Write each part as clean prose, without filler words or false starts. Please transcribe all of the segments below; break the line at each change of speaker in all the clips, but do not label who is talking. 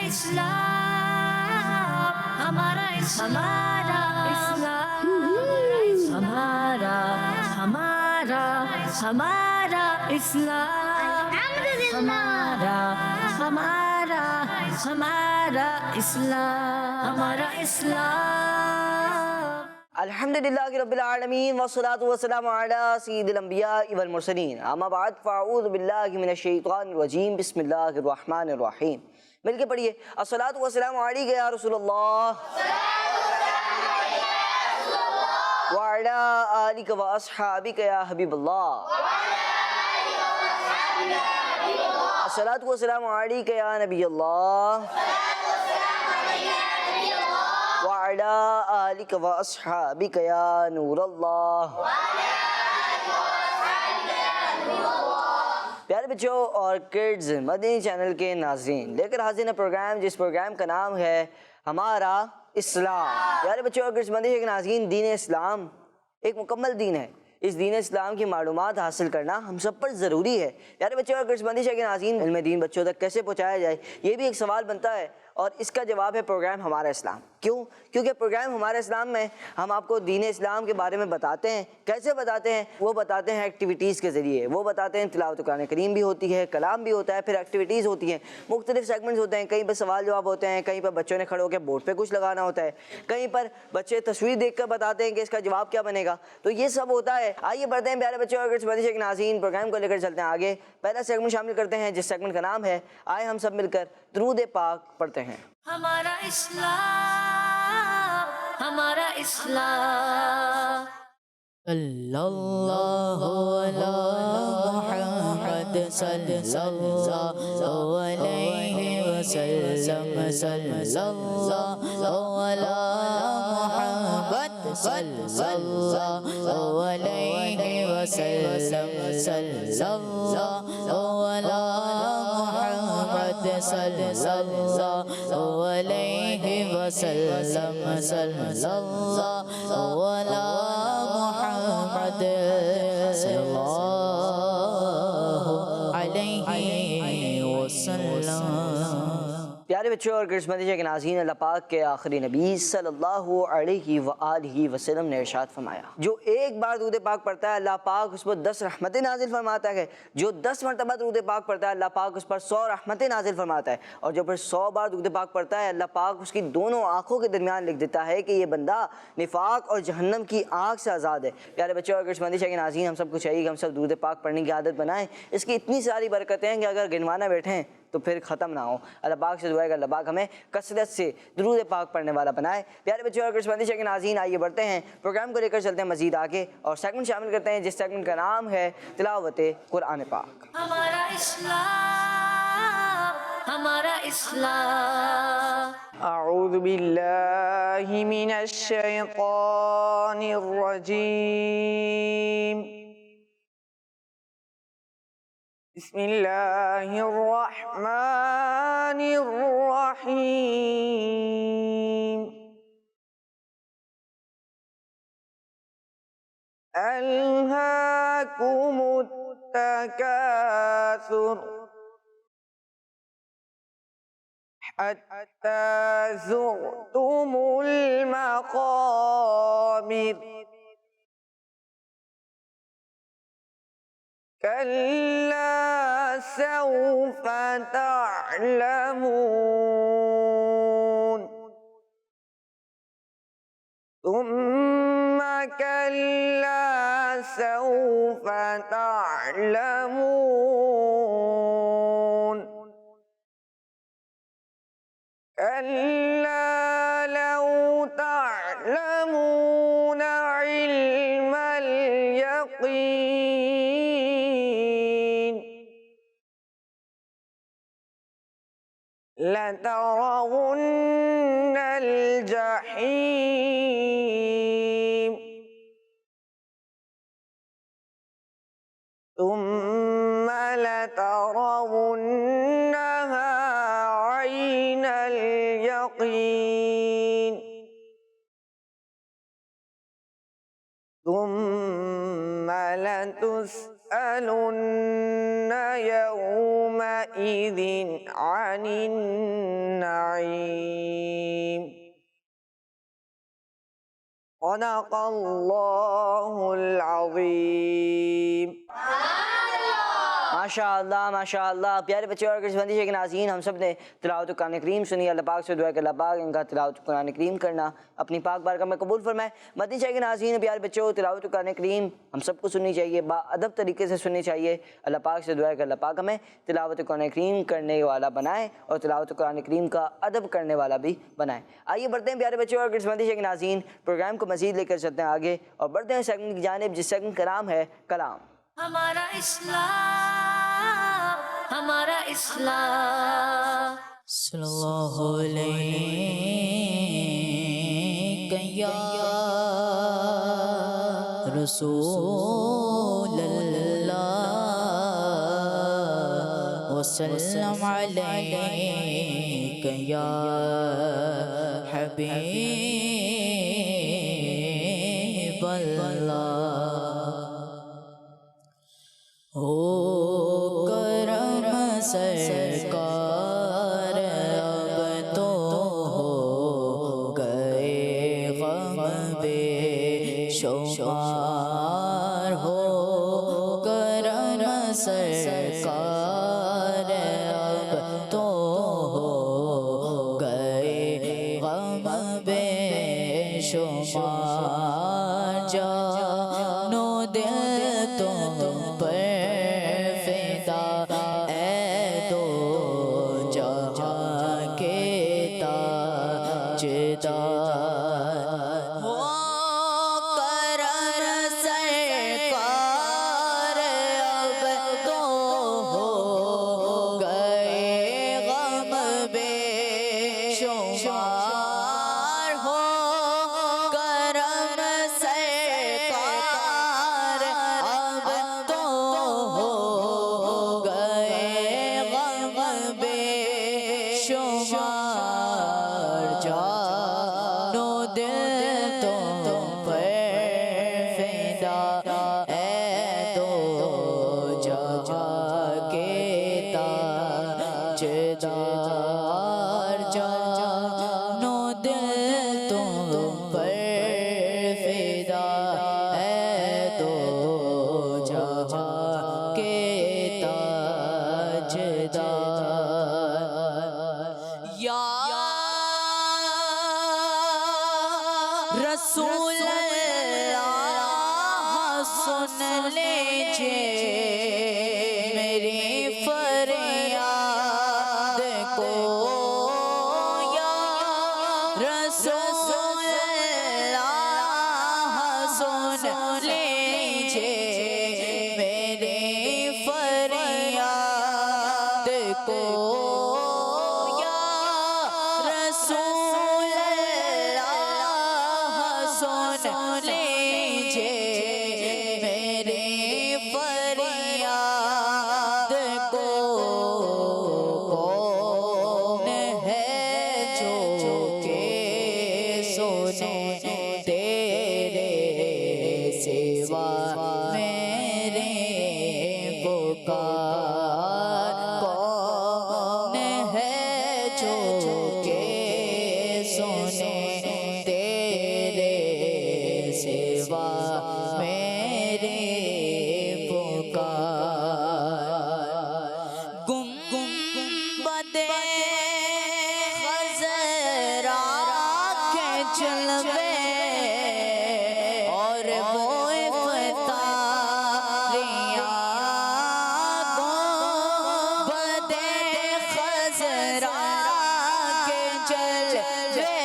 اسلام ہمارا ہمارا اسلام ہمارا ہمارا ہمارا اسلام ہمارا ہمارا ہمارا اسلام ہمارا اسلام.
الحمدللہ رب العالمین والصلاة والسلام علی سید الانبیاء والمرسلین. اما بعد فاعوذ باللہ من الشیطان الرجیم. بسم اللہ الرحمن الرحیم. مل کے پڑھیے. الصلاة والسلام علیک یا رسول اللہ وعلی آلک و اصحابک یا حبیب اللہ. الصلاة والسلام علیک یا نبی اللہ وعلی آلک و اصحابک یا نور اللہ. پیارے بچوں اور کڈز، مدنی چینل کے ناظرین، لے کر حاضر ہیں پروگرام جس پروگرام کا نام ہے ہمارا اسلام. پیارے بچوں اور کڈز، مدنی کے ناظرین، دین اسلام ایک مکمل دین ہے. اس دین اسلام کی معلومات حاصل کرنا ہم سب پر ضروری ہے. پیارے بچوں اور کڈز، مدنی کے ناظرین، علم دین بچوں تک کیسے پہنچایا جائے، یہ بھی ایک سوال بنتا ہے، اور اس کا جواب ہے پروگرام ہمارا اسلام. کیوں؟ کیونکہ پروگرام ہمارا اسلام میں ہم آپ کو دین اسلام کے بارے میں بتاتے ہیں. کیسے بتاتے ہیں؟ وہ بتاتے ہیں ایکٹیویٹیز کے ذریعے. وہ بتاتے ہیں تلاوت قرآن کریم بھی ہوتی ہے، کلام بھی ہوتا ہے، پھر ایکٹیویٹیز ہوتی ہیں، مختلف سیگمنٹس ہوتے ہیں. کہیں پر سوال جواب ہوتے ہیں، کہیں پر بچوں نے کھڑے ہو کے بورڈ پہ کچھ لگانا ہوتا ہے، کہیں پر بچے تصویر دیکھ کر بتاتے ہیں کہ اس کا جواب کیا بنے گا. تو یہ سب ہوتا ہے. آئیے بڑھتے ہیں پیارے بچوں اور مدنی کے ناظرین، پروگرام کو لے کر چلتے ہیں آگے. پہلا سیگمنٹ شامل کرتے ہیں جس سیگمنٹ کا نام ہے آئے ہم سب مل کر درود پاک پڑھتے ہیں.
ہمارا اسلام ہمارا اسلام.
صلی اللہ علی محمد صلی اللہ علیہ وسلم. صلی اللہ علی محمد صلی اللہ علیہ وسلم. صلی اللہ علی محمد صلی اللہ علیہ وسلم. صلی اللہ علی محمد صلی اللہ علیہ وسلم.
پیارے بچوں اور کرسمتی کے ناظرین، اللہ پاک کے آخری نبی صلی اللہ علیہ وآلہ وسلم نے ارشاد فرمایا، جو ایک بار درود پاک پڑھتا ہے اللہ پاک اس پر 10 رحمتیں نازل فرماتا ہے. جو 10 مرتبہ درود پاک پڑھتا ہے اللہ پاک اس پر 100 رحمتیں نازل فرماتا ہے. اور جو پھر 100 بار درود پاک پڑھتا ہے اللہ پاک اس کی دونوں آنکھوں کے درمیان لکھ دیتا ہے کہ یہ بندہ نفاق اور جہنم کی آگ سے آزاد ہے. پیارے بچوں اور کرسمتی کے ناظرین، ہم سب کو چاہیے کہ ہم سب درود پاک پڑھنے کی عادت بنائیں. اس کی اتنی ساری برکتیں ہیں کہ اگر گنوانا بیٹھیں تو پھر ختم نہ ہو. اللہ پاک سے دعا ہے کہ اللہ پاک ہمیں کثرت سے درود پاک پڑھنے والا بنائے. پیارے بچوں اور کرسمتی کے ناظرین، آئیے بڑھتے ہیں، پروگرام کو لے کر چلتے ہیں مزید آگے اور سیگمنٹ شامل کرتے ہیں جس سیگمنٹ کا نام ہے تلاوت قرآن پاک.
ہمارا اسلام ہمارا اسلام.
اعوذ باللہ من الشیطان الرجیم. بسم اللہ الرحمن الرحیم. الہاکم التکاثر حتی زرتم المقابر. كلا سوف تعلمون ثم كلا سوف تعلمون كلا لو تعلمون علم اليقين لترون الجحيم ثم لترونها عين اليقين ثم لتسألن يومئذ عن عن النعيم صدق اللہ العظیم.
ماشاءاللہ پیارے بچے اور بندی کے ناظرین، ہم سب نے تلاوت قرآن کریم سنی. اللہ پاک سے دعا کہ اللہ پاک ان کا تلاوت قرآن کریم کرنا اپنی پاک بارگاہ میں قبول فرمائے. مدنی چینل کے ناظرین پیارے بچوں، تلاوت قرآن کریم ہم سب کو سننی چاہیے، با ادب طریقے سے سننی چاہیے. اللہ پاک سے دعا کہ اللہ پاک ہمیں تلاوت قرآن کریم کرنے والا بنائے اور تلاوت قرآن کریم کا ادب کرنے والا بھی بنائے. آئیے بڑھتے ہیں پیارے بچوں اور بندی کے ناظرین، پروگرام کو مزید لے کر چلتے ہیں آگے اور بڑھتے ہیں سیگمنٹ کی جانب، جس سیگمنٹ کا نام ہے کلام.
ہمارا اسلام، ہمارا اسلام.
صلی اللہ علیہ یا رسول اللہ وسلم علیک یا حبیب اللہ. ہو کرم سرکار اب تو ہو گئے غم بے شمار. ہو کرم سرکار اب تو ہو گئے غم بے شمار. جانو دل تم پر فدا اے دو جہاں کے تاجدار. ہو کرم سرکار اب تو ہو گئے غم بے شمار. ہو کرم سرکار اب تو ہو گئے غم بے شمار. جانو دل تم پر فدا اے دو جہاں کے تاجدار. جانو دل تم پر فدا اے دو جہاں کے تاجدار. یا رسول اللہ سن لیجئے میری فریاد کو. یا رسول اللہ سن لیجئے میری فریاد کو. یا رسول اللہ سن لیجئے میری فریاد کو. کون ہے جو کہ سنے تیرے سوا میرے پکار. کون ہے جو کہ سنے تیرے سوا میرے پکار. گنبد خضرا کے جلوے اور وہ افطاریاں. گنبد خضرا کے جلوے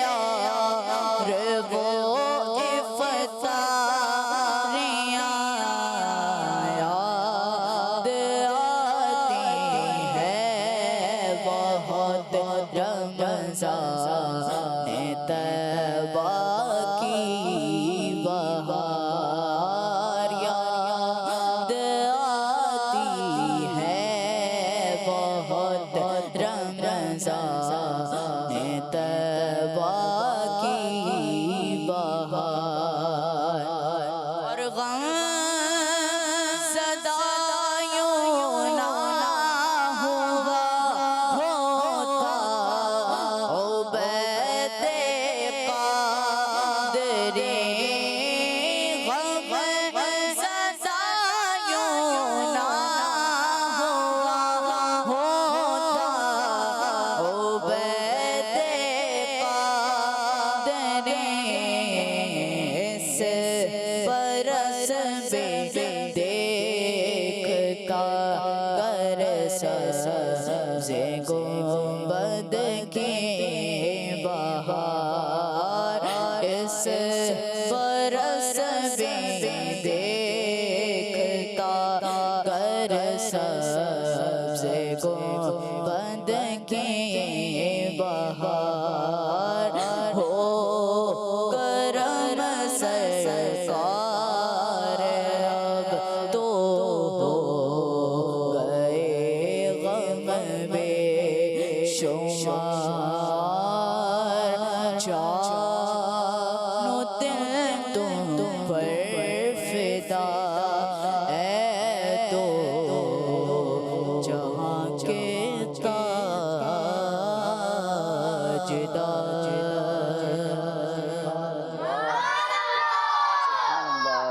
اور وہ افطاریاں یاد آتی ہے بہت. رمضان طیبہ کی بہار یاد آتی ہے بہت. رمضان طیبہ کی بہار. اور غم زدہ یوں نہ ہوا ہو کی بہار اس برس میں دیکھتا گر سبز گنبد کی بہار ہو کرم سرکار اب تو ہو گئے غم بے شمار جانو دل تم پر فدا اے تو جہاں کے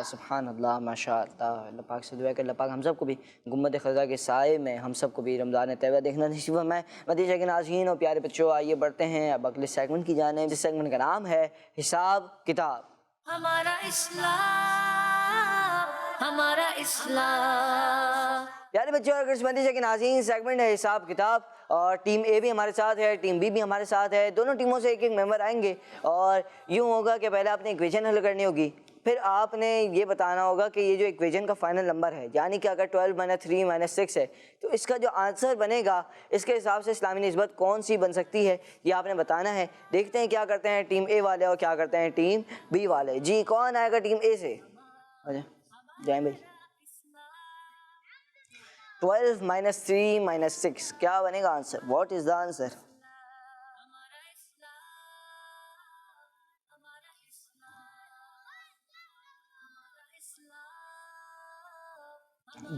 سبحان اللہ ماشاء اللہ۔ اللہ پاک سے دعا ہے کہ اللہ پاک ہم سب کو بھی گنبد خضرا کے سائے میں ہم سب کو بھی رمضان طیبہ دیکھنا نصیب فرمائے۔ مدینہ کے ناظرین اور پیارے بچوں، آئیے بڑھتے ہیں اب اگلے سیگمنٹ کی جانب، جس سیگمنٹ کا نام ہے حساب کتاب۔
ہمارا اسلام، ہمارا اسلام۔
پیارے بچوں اور مدینہ کے ناظرین، سیگمنٹ ہے حساب کتاب، اور ٹیم اے بھی ہمارے ساتھ ہے، ٹیم بی بھی ہمارے ساتھ ہے۔ دونوں ٹیموں سے ایک ایک ممبر آئیں گے، اور یوں ہوگا کہ پہلے آپ نے ایکویشن حل کرنی ہوگی، پھر آپ نے یہ بتانا ہوگا کہ یہ جو ایکویشن کا فائنل نمبر ہے، یعنی کہ اگر 12 - 3 - 6 ہے تو اس کا جو آنسر بنے گا اس کے حساب سے اسلامی نسبت کون سی بن سکتی ہے، یہ آپ نے بتانا ہے۔ دیکھتے ہیں کیا کرتے ہیں ٹیم اے والے اور کیا کرتے ہیں ٹیم بی والے۔ جی کون آئے گا ٹیم اے سے؟ جائیں بھائی۔ 12 - 3 - 6 کیا بنے گا answer? What is the answer?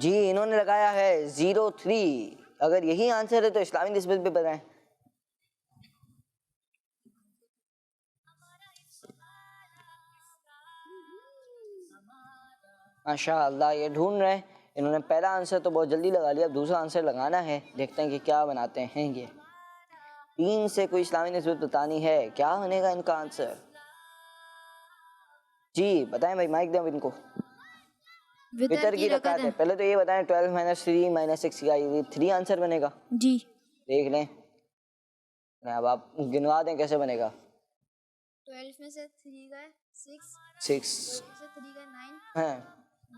جی انہوں نے لگایا ہے 03۔ اگر یہی آنسر ہے تو اسلامی نسبت بھی بتائیں۔ ماشاء اللہ یہ ڈھونڈ رہے ہیں، انہوں نے پہلا آنسر تو بہت جلدی لگا لیا، اب دوسرا آنسر لگانا ہے، دیکھتے ہیں کہ کیا بناتے ہیں یہ۔ 3 سے کوئی اسلامی نسبت بتانی ہے، کیا بنے گا ان کا آنسر؟ جی بتائیں بھائی، مائک دیں ان کو۔ وطر کی رکعت ہے، پہلے تو یہ بتائیں 12 - 3 - 6 کا یہ 3 آنسر بنے گا؟
جی
دیکھ لیں، اب آپ گنوا دیں کیسے بنے گا۔
12 میں سے 3 گئے 6
6
سے 3 گئے 9
ہاں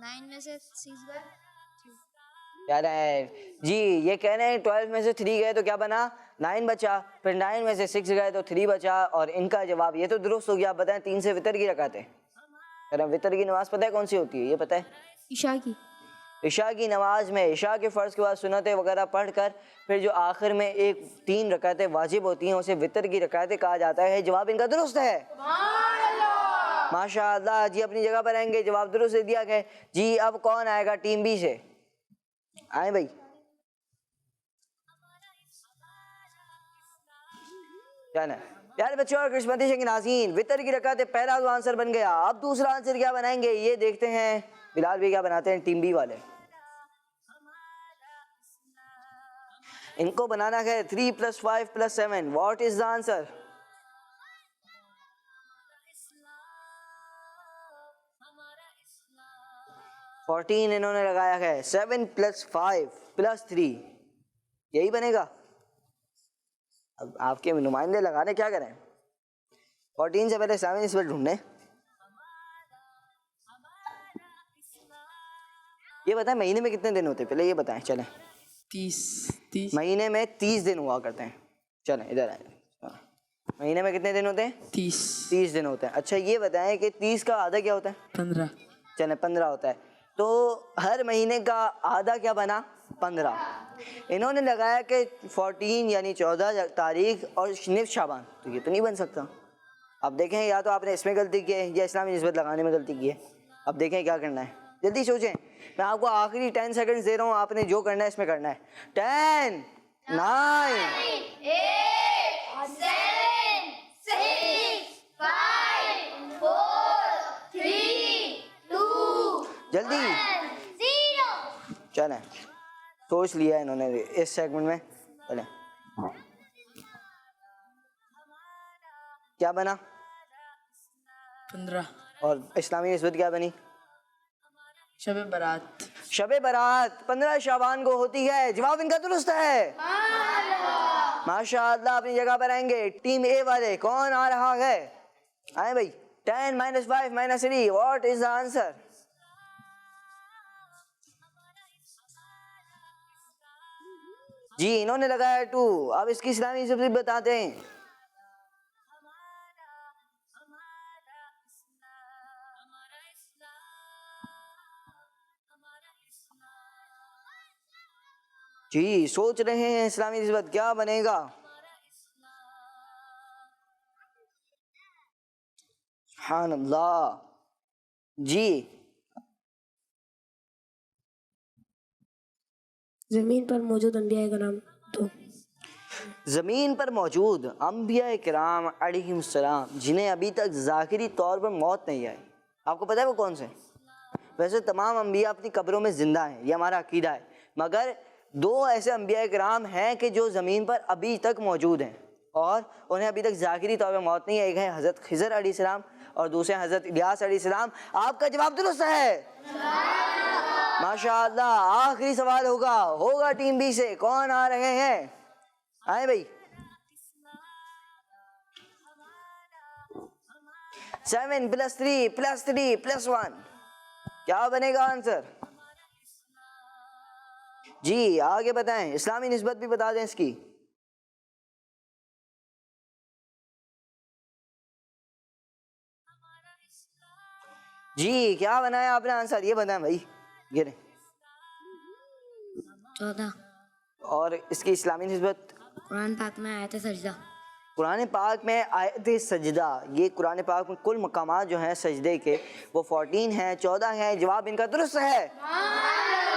9 میں سے 6 گئے 2۔
یاد ہے جی، یہ کہہ رہے ہیں 12 میں سے 3 گئے تو کیا بنا؟ 9 بچا، پھر 9 میں سے 6 گئے تو 3 بچا، اور ان کا جواب یہ تو درست ہو گیا۔ آپ بتائیں 3 سے وطر کی رکعت ہے، وطر کی نماز پتہ ہے کون سی ہوتی ہے؟ یہ پتہ ہے؟
عشاء کی۔
عشاء کی نماز میں عشاء کے فرض کے بعد سنتیں وغیرہ پڑھ کر پھر جو آخر میں 3 رکعتیں واجب ہوتی ہیں اسے وطر کی رکعتیں کہا جاتا ہے۔ جواب ان کا درست ہے، ماشاء اللہ جی اپنی جگہ پر رہیں گے، جواب درست دے دیا گیا۔ جی اب کون آئے گا ٹیم بی سے؟ آئیں بھائی۔ پیارے بچوں اور کرشمتی کے ناظرین، وطر کی رکعت پہلا تو آنسر بن گیا، اب دوسرا آنسر کیا بنائیں گے یہ دیکھتے ہیں۔ بلال بھی کیا بناتے ہیں ٹیم بی والے؟ ان کو بنانا ہے 3 + 5 + 7۔ What is the answer? Fourteen انہوں نے لگایا ہے، 7 + 5 + 3 یہی بنے گا۔ اب آپ کے نمائندے لگانے کیا کریں؟ 14 سے پہلے اسلامی نسبت ڈھونڈنے۔ یہ بتائیں مہینے میں کتنے دن ہوتے ہیں؟ پہلے یہ بتائیں، چلیں
30
مہینے میں 30 دن ہوا کرتے ہیں۔ چلیں ادھر آئیں، مہینے میں کتنے دن ہوتے ہیں؟ 30 دن ہوتے ہیں۔ اچھا یہ بتائیں کہ 30 کا آدھا کیا ہوتا ہے؟
15
چلیں 15 ہوتا ہے، تو ہر مہینے کا آدھا کیا بنا؟ 15۔ انہوں نے لگایا کہ 14 یعنی 14 تاریخ اور نصف شعبان، تو یہ تو نہیں بن سکتا۔ اب دیکھیں یا تو آپ نے اس میں غلطی کی ہے یا اسلامی نسبت لگانے میں غلطی کی ہے، اب دیکھیں کیا کرنا ہے، جلدی سوچیں۔ میں آپ کو آخری 10 سیکنڈ دے رہا ہوں، آپ نے جو کرنا ہے اس میں کرنا ہے۔ 10 9 جلدی چلیں، سوچ لیا انہوں نے اس سیگمنٹ میں۔ چلیں کیا بنا؟
15
اور اسلامی نسبت کیا بنی؟
شب برات۔
شب برات 15 شعبان کو ہوتی ہے۔ جواب ان کا درست ہے، माशाअल्लाह अपनी जगह पर आएंगे। टीम ए वाले कौन आ रहा है? आए भाई। 10 - 5 - 3 व्हाट इज द आंसर? जी इन्होंने लगाया 2। अब इसकी इस्लामी तफसीर बताते हैं। जी सोच रहे हैं इस्लामी निस्बत क्या बनेगा? सुभान अल्लाह। जी
ज़मीन पर मौजूद अम्बिया का नाम दो।
ज़मीन पर मौजूद अम्बिया किराम अलैहिस्सलाम जिन्हें अभी तक ज़ाहिरी तौर पर मौत नहीं आई, आपको पता है वो कौन से? वैसे तमाम अम्बिया अपनी कब्रों में ज़िंदा हैं, ये हमारा अकीदा है, मगर 2 ऐसे अम्बिया किराम हैं कि जो ज़मीन पर अभी तक मौजूद हैं और उन्हें अभी तक ज़ाहिरी तौर पर मौत नहीं आई। एक है हज़रत खिज़र अलैहिस्सलाम और दूसरे हज़रत इलियास अलैहिस्सलाम। आपका जवाब दुरुस्त है माशाअल्लाह। आखिरी सवाल होगा टीम बी से। कौन आ रहे हैं? आए भाई। 7 + 3 + 3 + 1 क्या बनेगा आंसर? जी आगे बताएं, इस्लामी निस्बत भी बता दें इसकी। जी क्या बनाया आपने आंसर? ये बताएं भाई। ये रहे।
14
और इसकी इस्लामी निस्बत?
कुरान पाक में आयत सजदा।
कुरान पाक में आयत सजदा, ये कुरान पाक में कुल मकामात जो हैं सजदे के वो 14 हैं, 14 हैं। जवाब इनका दुरुस्त है।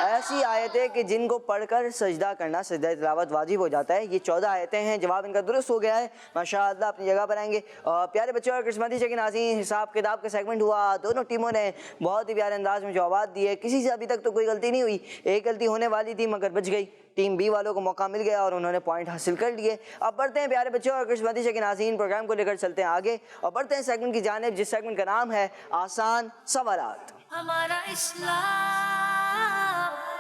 ऐसी आयतें कि जिनको पढ़कर सजदा करना, सजदा तिलावत वाजिब हो जाता है, ये 14 आयतें हैं। जवाब इनका दुरुस्त हो गया है माशाअल्लाह। अपनी जगह पर आएंगे। और प्यारे बच्चों और किस्मती के नाज़रीन, हिसाब किताब का सेगमेंट हुआ। दोनों टीमों ने बहुत ही प्यारे अंदाज में जवाब दिए। किसी से अभी तक तो कोई गलती नहीं हुई। एक गलती होने वाली थी मगर बच गई। टीम बी वालों को मौका मिल गया और उन्होंने पॉइंट हासिल कर लिए। अब बढ़ते हैं प्यारे बच्चों और किस्मती के नाज़रीन, प्रोग्राम को लेकर चलते हैं आगे और बढ़ते हैं सेगमेंट की जानिब, जिस सेगमेंट का नाम है आसान सवालात।
हमारा इस्लाम,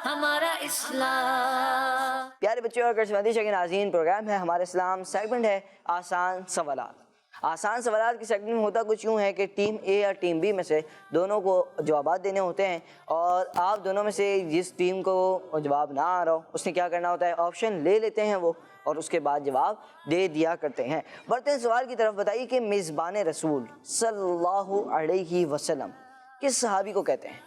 हमारा इस्लाम।
प्यारे बच्चों और किस्मती के नाज़रीन, प्रोग्राम है हमारे इस्लाम, सेगमेंट है आसान सवालात। आसान सवालात की सेगमेंट में होता कुछ यूँ है कि टीम ए या टीम बी में से दोनों को जवाबात देने होते हैं और आप दोनों में से जिस टीम को जवाब ना आ रहा हो उसने क्या करना होता है, ऑप्शन ले लेते हैं वो और उसके बाद जवाब दे दिया करते हैं। बढ़ते हैं सवाल की तरफ। बताइए कि मेज़बान रसूल सल्लल्लाहु अलैहि वसल्लम किस सहाबी को कहते हैं?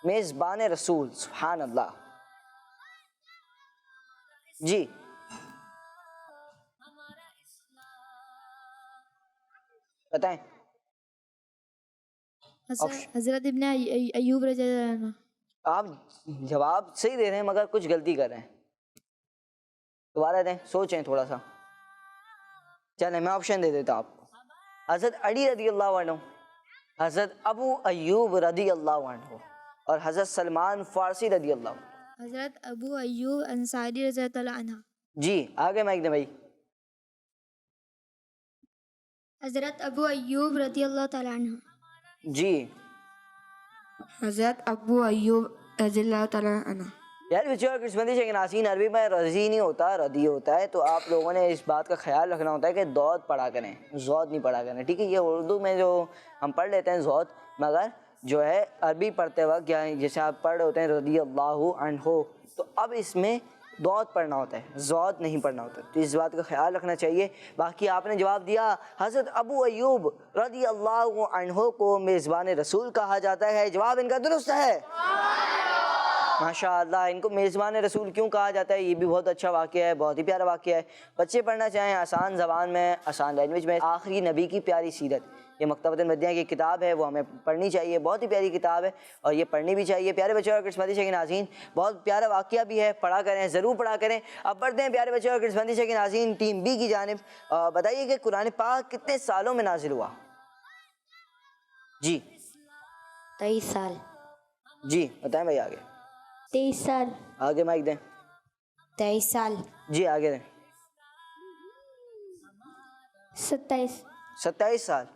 मेज़बान रसूल, सुभान अल्लाह। जी बताएं।
हज़रत इब्न अय्यूब रज़ियल्लाहु अन्हु।
आप जवाब सही दे रहे हैं मगर कुछ गलती कर रहे हैं। दोबारा दें, सोचें थोड़ा सा। चलें मैं ऑप्शन दे देता हूँ आपको। हज़रत अली रज़ियल्लाहु अन्हु, हज़रत अबू अय्यूब रज़ियल्लाहु अन्हु और हज़रत सलमान फ़ारसी रज़ियल्लाहु अन्हु।
हज़रत अबू अय्यूब अंसारी रज़ियल्लाहु अन्हु।
जी आगे माइक दें भाई।
हज़रत अबू अय्यूब रज़ियल्लाहु तआला अन्हु।
जी
हज़रत अबू अय्यूब रज़ियल्लाहु तआला अन्हु।
यार बच्चों किस्मती से नाज़रीन, अरबी में रज़ी नहीं होता रदी होता है, तो आप लोगों ने इस बात का ख्याल रखना होता है कि दौद पढ़ा करें, ज़ौद नहीं पढ़ा करें। ठीक है, ये उर्दू में जो हम पढ़ लेते हैं ज़ौद, मगर जो है अरबी पढ़ते वक्त या जैसे आप पढ़ रहे होते हैं रदी अल्लाहु अन्हु, तो अब इसमें दौद पढ़ना होता है, ज़ौद नहीं पढ़ना होता, तो इस बात का ख्याल रखना चाहिए। बाकी आपने जवाब दिया हज़रत अबू अय्यूब रदी अल्लाहु अन्हु को मेज़बान रसूल कहा जाता है। जवाब इनका दुरुस्त है माशाअल्लाह। इनको मेज़बान रसूल क्यों कहा जाता है, ये भी बहुत अच्छा वाक़या है, बहुत ही प्यारा वाक़या है। बच्चे पढ़ना चाहें आसान ज़बान में, आसान लैंग्वेज में, आखिरी नबी की प्यारी सीरत, ये मकतबतुल मदीना की किताब है, वो हमें पढ़नी चाहिए। बहुत ही प्यारी किताब है और ये पढ़नी भी चाहिए। प्यारे बच्चों और किस्मती के नाज़रीन, बहुत प्यारा वाक़या भी है, पढ़ा करें, ज़रूर पढ़ा करें। अब बढ़ते हैं प्यारे बच्चों और किस्मती के नाज़रीन टीम बी की जानिब। बताइए कि कुरान पाक कितने सालों में नाजिल हुआ? जी
23 साल।
जी बताएं भाई। आगे
23 साल।
आगे माइक दें।
23 साल।
जी आगे दें।
27।
27 साल।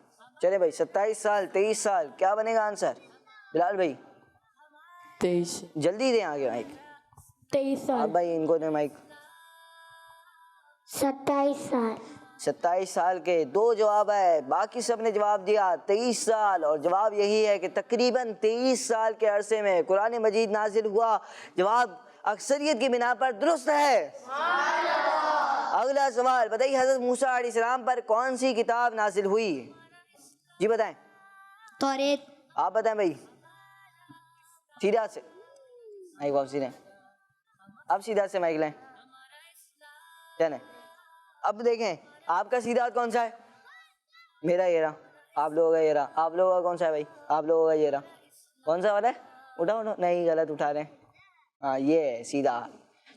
चले भाई 27 साल 23 साल क्या बनेगा आंसर? बिलाल भाई
23।
जल्दी दें आगे माइक।
23
आप
साल।
भाई इनको दें माइक।
27 साल
27 साल के 2 जवाब है, बाकी सब ने जवाब दिया 23 साल। और जवाब यही है कि तकरीबन 23 साल के अरसे में कुरान मजीद नाजिल हुआ। जवाब अक्सरियत की बिना पर दुरुस्त है। अगला सवाल बताइए, हज़रत मूसा अलैहिस्सलाम पर कौन सी किताब नाजिल हुई? जी बताएं।
तौरेत।
आप बताएं भाई, सीधा से माइक वापसी लें, अब सीधा से माइक लें, चलें। अब देखें आपका सीधा कौन सा है? मेरा ये रहा, आप लोगों का ये रहा, आप लोगों का कौन सा है भाई? आप लोगों का ये रहा, कौन सा वाला है? उठाओ नहीं, गलत उठा रहे हैं। हाँ ये है सीधा हाथ।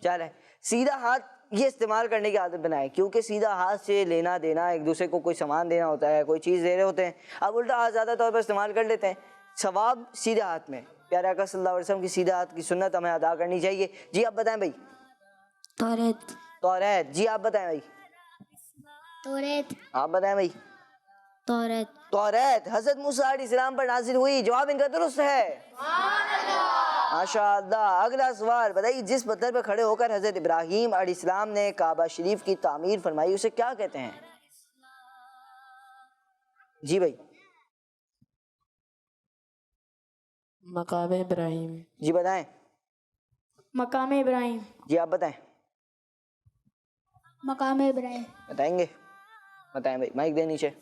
चलें, सीधा हाथ ये इस्तेमाल करने की आदत बनाएं, क्योंकि सीधा हाथ से लेना देना, एक दूसरे को कोई सामान देना होता है, कोई चीज़ दे रहे होते हैं, अब उल्टा हाथ ज़्यादा तौर पर इस्तेमाल कर लेते हैं। सवाब सीधे हाथ में, प्यारे आका सल्लल्लाहु अलैहि वसल्लम की सीधा हाथ की सुन्नत हमें अदा करनी चाहिए। जी आप बताएं भाई।
तौरेत।
तौरेत। जी आप बताएं भाई।
तौरेत।
आप बताएं भाई।
तौरेत।
तौरेत हज़रत मूसा अलैहिस्सलाम पर नाजिल हुई। जवाब इनका दुरुस्त है। माशाअल्लाह। अगला सवाल बताइए, जिस पत्थर पर खड़े होकर हज़रत इब्राहीम अलैहिस्सलाम ने काबा शरीफ की तामीर फरमाई, उसे क्या कहते हैं? जी भाई।
मकाम इब्राहिम।
जी बताएं।
मकाम इब्राहिम।
जी आप बताएं।
मकाम इब्राहिम।
बताएंगे? बताएं भाई, माइक दे नीचे।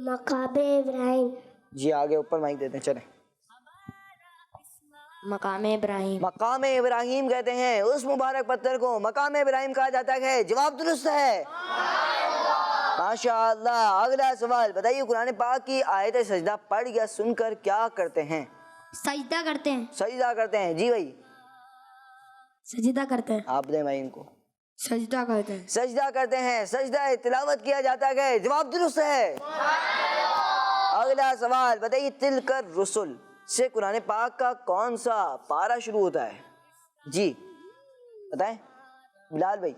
मकाम इब्राहिम।
जी आगे ऊपर माइक देते हैं, चलें।
मकाम इब्राहिम।
मकाम इब्राहिम कहते हैं, उस मुबारक पत्थर को मकाम इब्राहिम कहा जाता है। जवाब दुरुस्त है। माशाअल्लाह। अगला सवाल बताइए, कुरान पाक की आयत सजदा पढ़ या सुनकर क्या करते हैं?
सजदा करते हैं।
सजदा करते हैं। जी भाई।
सजदा करते हैं।
आप दें भाई इनको।
सजदा करते हैं।
सजदा करते हैं, सजदा तिलावत किया जाता है। जवाब दुरुस्त है। अगला सवाल बताइए, तिलकर रुसुल से कुरान पाक का कौन सा पारा शुरू होता है? जी बताएं। बिलाल भाई।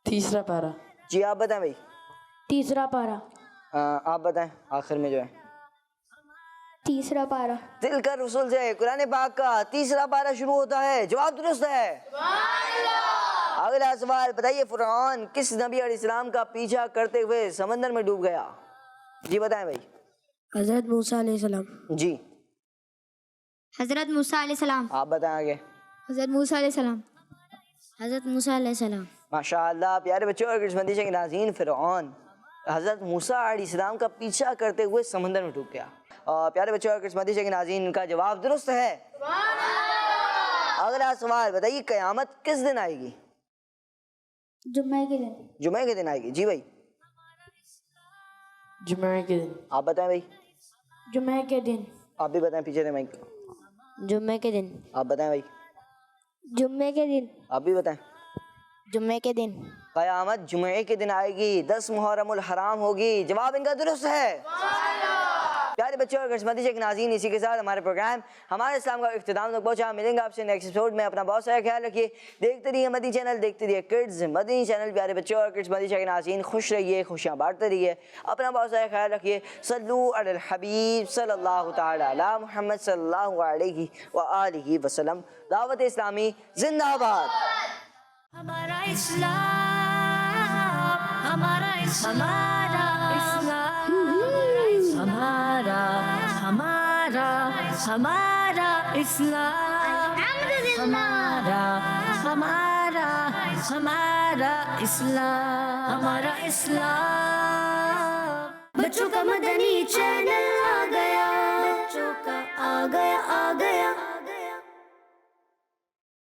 तीसरा पारा।
जी आप बताएं भाई।
तीसरा पारा।
आप बताएं आखिर में जो है।
तीसरा पारा।
तिलकर रुसुल से कुरान पाक का तीसरा पारा शुरू होता है। जवाब दुरुस्त है। अगला सवाल बताइए, फ़िरऔन किस नबी अलैहिस्सलाम का पीछा करते हुए समंदर में डूब गया? जी बताएं भाई।
हज़रत मूसा अलैहिस्सलाम।
जी
हज़रत मूसा अलैहिस्सलाम।
आप बताएं आगे।
हज़रत मूसा अलैहिस्सलाम। हज़रत मूसा अलैहिस्सलाम।
माशाअल्लाह। प्यारे बच्चों और किस्मती के नाज़रीन, फ़िरऔन हज़रत मूसा अलैहिस्सलाम का पीछा करते हुए समंदर में डूब गया। और प्यारे बच्चों और किस्मती के नाज़रीन, इनका जवाब दुरुस्त है। अगला सवाल बताइए, क़यामत किस दिन आएगी?
जुम्मे के दिन।
जुमे के दिन आएगी। जी भाई।
जुमे के दिन।
आप बताएं भाई।
जुम्मे के दिन।
आप भी बताएं, पीछे से माइक।
जुम्मे के दिन।
आप बताएं भाई।
जुम्मे के दिन।
आप भी बताएं।
जुम्मे के दिन।
क़यामत जुमे के दिन आएगी, 10 मुहर्रमुल हराम होगी। जवाब इनका दुरुस्त है। प्यारे बच्चों और किस्मती के नाज़रीन, इसी के साथ हमारे प्रोग्राम हमारे इस्लाम का इख्तिताम तक पहुँचा। मिलेंगे आपसे नेक्स्ट एपिसोड में। अपना बहुत सारा ख्याल रखिए। देखते रहिए मदनी चैनल, देखते रहिए किड्स मदनी चैनल। प्यारे बच्चों और किस्मती के नाज़रीन, खुश रहिए, खुशियाँ बांटते रहिए, अपना बहुत सारा ख्याल रखिए। सल्लू अलल हबीब सल्लल्लाहु तआला अला मुहम्मद सल्लल्लाहु अलैहि व आलिहि वसल्लम। दावत इस्लामी जिंदाबाद।
हमारा इस्लाम, हमारा इस्लाम, हमारा हमारा हमारा इस्लाम, हमारा हमारा हमारा इस्लाम, हमारा इस्लाम। बच्चों का मदनी चैनल आ गया, बच्चों का आ गया